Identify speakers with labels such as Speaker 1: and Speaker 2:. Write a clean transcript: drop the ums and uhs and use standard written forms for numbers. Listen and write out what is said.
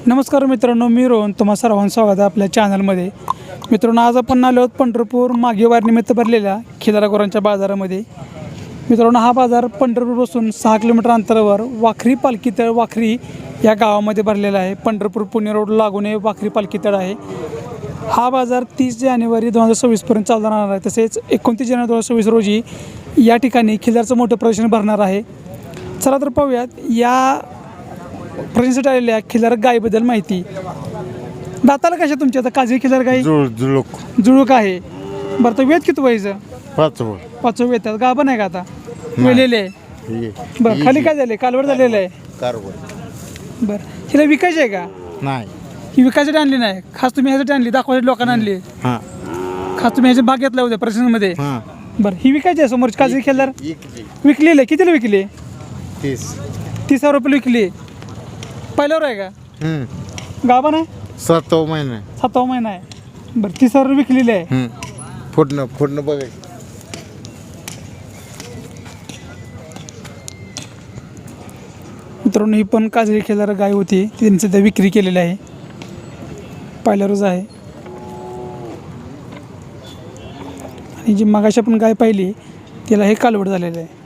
Speaker 1: नमस्कार मित्रांनो, मी रोहन तुम्हा सर्वांचं स्वागत आहे आपल्या चॅनलमध्ये. मित्रांनो, आज आपण आलो आहोत पंढरपूर माघी वारीनिमित्त भरलेल्या खिल्लार गुरांच्या बाजारामध्ये. मित्रांनो, हा बाजार पंढरपूरपासून 6 किलोमीटर अंतरावर वाखरी पालखी तळ वाखरी या गावामध्ये भरलेला आहे. पंढरपूर पुणे रोड लागून हे वाखरी पालखी तळ आहे. हा बाजार 30 जानेवारी 2026पर्यंत चालू राहणार आहे. तसेच 29 जानेवारी 2026 रोजी या ठिकाणी खिल्लारचं मोठं प्रदर्शन भरणार आहे. चला तर पाहूयात या प्रदर्शनासाठी आलेल्या खिल्लार गायीबद्दल माहिती. दाताला कशा तुमच्या आता काजळी खिल्लार गाई जुळूक आहे. बरं, तर वेद किती व्हायचं? पाचवं वेद. त्यात गाभण आहे का आता? वेलेले आहे. बरं, खाली काय झाले? कालवड झालेलं आहे. बरं, हिला विकायची आहे का?
Speaker 2: नाही,
Speaker 1: ही विकायसाठी आणली नाही, खास तुम्ही ह्यासाठी आणली, दाखवायसाठी लोकांना आणली. खास तुम्ही ह्याचा भाग घेतला होता प्रदर्शनामध्ये. बरं, ही विकायची आहे समोरची काजळी खिल्लार? विकलेली आहे. कितीला विकली? 30,000 रुपये विकली. पहिल्यावर आहे का? गाभण आहे?
Speaker 2: 7वा महिना.
Speaker 1: 7वा महिना आहे. बरं, 30,000 विकलेली आहे.
Speaker 2: फोडणं बघा.
Speaker 1: मित्रांनो, ही पण काजळी खिल्लार गाय होती, त्यांनी सध्या विक्री केलेली आहे. पहिल्यावरच आहे. आणि जी मगाशी आपण गाय पाहिली तिला हे कालवड झालेलं आहे.